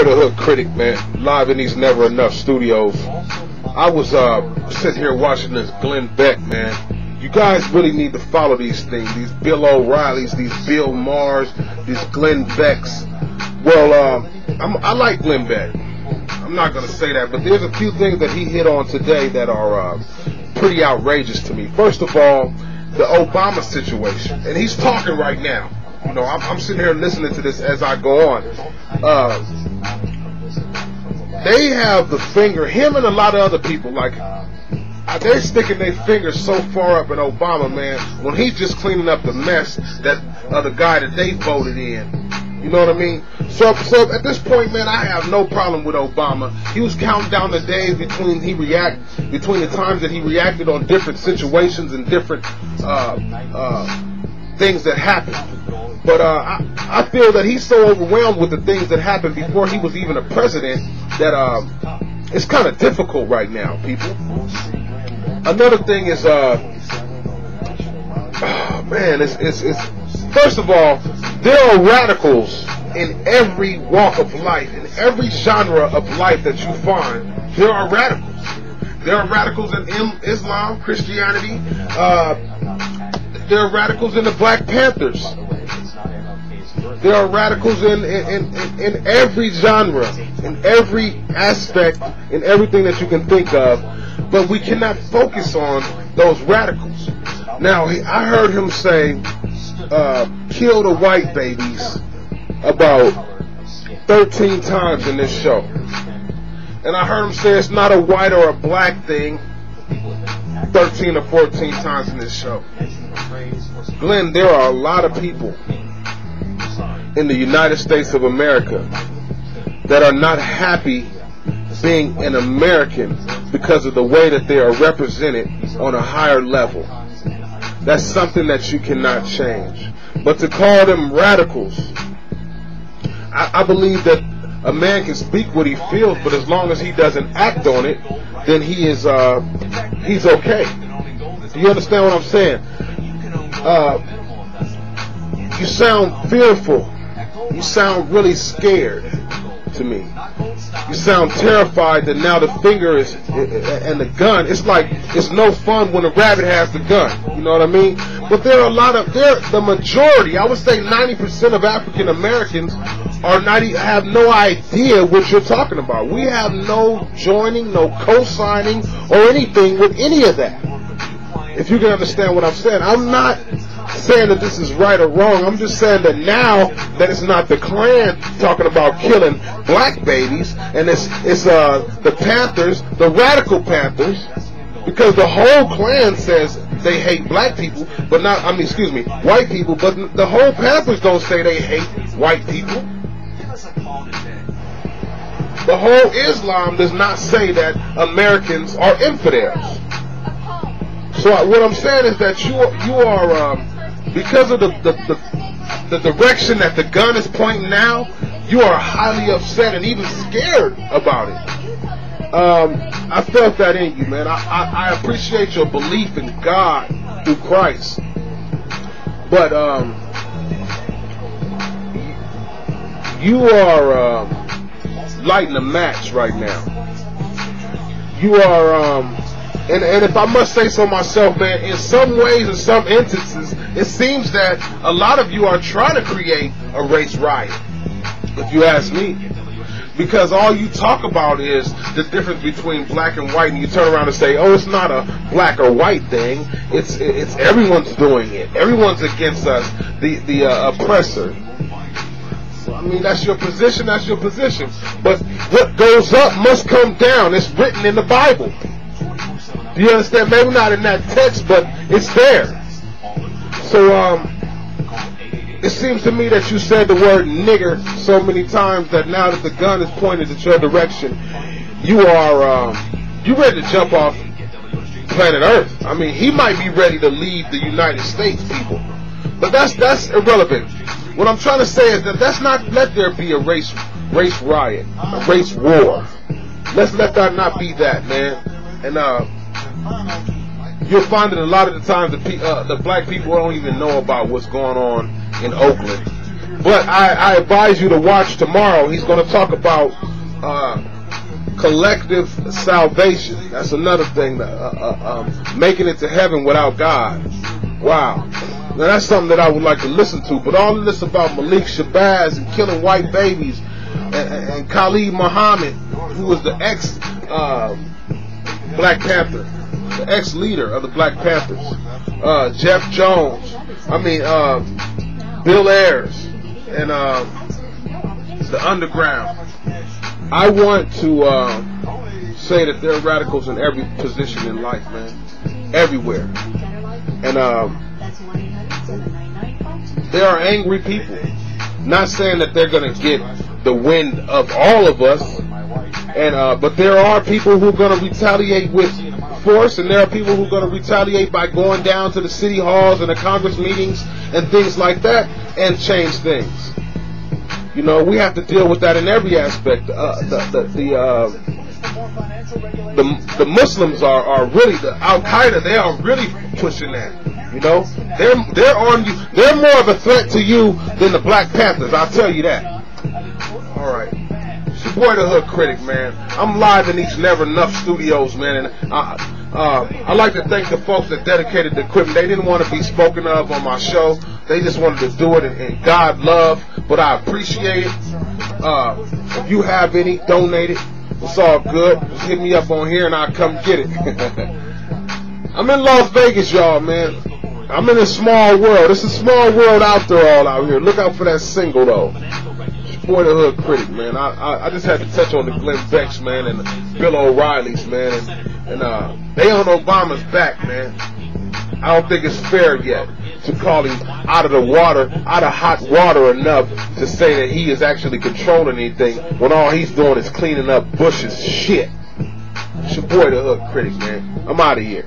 The Hood Critic, man, live in these Never Enough studios. I was sitting here watching this Glen Beck, man. You guys really need to follow these things, these Bill O'Reillys, these Bill Maher's, these Glen Becks. Well, I like Glen Beck. I'm not going to say that, but there's a few things that he hit on today that are pretty outrageous to me. First of all, the Obama situation, and he's talking right now. You know, I'm sitting here listening to this as I go on. They have the finger, him and a lot of other people, like, they're sticking their fingers so far up in Obama, man, when he's just cleaning up the mess that the guy that they voted in. You know what I mean? So at this point, man, I have no problem with Obama. He was counting down the days between the times that he reacted on different situations and different things that happened. But I feel that he's so overwhelmed with the things that happened before he was even a president that it's kind of difficult right now, people. Another thing is, man, it's first of all, there are radicals in every walk of life, in every genre of life that you find. There are radicals. There are radicals in Islam, Christianity. There are radicals in the Black Panthers. There are radicals in every genre, in every aspect, in everything that you can think of, but we cannot focus on those radicals. Now, I heard him say, kill the white babies about 13 times in this show. And I heard him say it's not a white or a black thing 13 or 14 times in this show. Glenn, there are a lot of people in the United States of America that are not happy being an American because of the way that they are represented on a higher level. That's something that you cannot change. But to call them radicals, I believe that a man can speak what he feels, but as long as he doesn't act on it, then he's okay. Do you understand what I'm saying? You sound fearful. You sound really scared to me. You sound terrified that now the finger is and the gun. It's like it's no fun when a rabbit has the gun. You know what I mean? But there are a lot of the majority. I would say 90% of African Americans have no idea what you're talking about. We have no joining, no co-signing, or anything with any of that. If you can understand what I'm saying, I'm not saying that this is right or wrong. I'm just saying that now that it's not the Klan talking about killing black babies, and it's the Panthers, the radical Panthers, because the whole Klan says they hate black people, but not, white people, but the whole Panthers don't say they hate white people. The whole Islam does not say that Americans are infidels. So what I'm saying is that you are because of the direction that the gun is pointing now, you are highly upset and even scared about it. I felt that in you, man. I appreciate your belief in God through Christ, but you are lighting a match right now. You are and if I must say so myself, man, in some ways, in some instances, it seems that a lot of you are trying to create a race riot, if you ask me. Because all you talk about is the difference between black and white, and you turn around and say, oh, it's not a black or white thing, it's everyone's doing it. Everyone's against us, the oppressor. I mean, that's your position, But what goes up must come down. It's written in the Bible. Do you understand? Maybe not in that text, but it's there. So, it seems to me that you said the word nigger so many times that now that the gun is pointed at your direction, you are, you ready to jump off planet Earth. I mean, he might be ready to leave the United States, people. But that's irrelevant. What I'm trying to say is that let there be a race riot, a race war. Let's let that not be that, man. And, you'll find that a lot of the times the black people don't even know about what's going on in Oakland. But I advise you to watch tomorrow. He's going to talk about collective salvation. That's another thing, making it to heaven without God. Wow. Now that's something that I would like to listen to. But all of this about Malik Shabazz and killing white babies, and Khalid Muhammad, who was the Black Panther, the ex-leader of the Black Panthers, Jeff Jones, Bill Ayers, and the Underground. I want to say that there are radicals in every position in life, man, everywhere, and there are angry people. Not saying that they're gonna get the wind of all of us, and but there are people who are gonna retaliate with force, and there are people who are gonna retaliate by going down to the city halls and the Congress meetings and things like that and change things. You know, we have to deal with that in every aspect. The Muslims are really, the Al Qaeda, they are really pushing that. You know, they're on you. They're more of a threat to you than the Black Panthers. I'll tell you that. All right, it's your boy the Hood Critic, man. I'm live in these Never Enough studios, man, and I'd like to thank the folks that dedicated the equipment. They didn't want to be spoken of on my show. They just wanted to do it in God love, but I appreciate it. If you have any, donate it. It's all good. Just hit me up on here and I'll come get it. I'm in Las Vegas, y'all, man. I'm in a small world. It's a small world out there, all out here. Look out for that single, though. It's your boy the Hood Critic, man. I just had to touch on the Glen Becks, man, and the Bill O'Reillys, man, and they on Obama's back, man. I don't think it's fair yet to call him out of the water, out of hot water enough to say that he is actually controlling anything when all he's doing is cleaning up Bush's shit. It's your boy the Hood Critic, man. I'm out of here.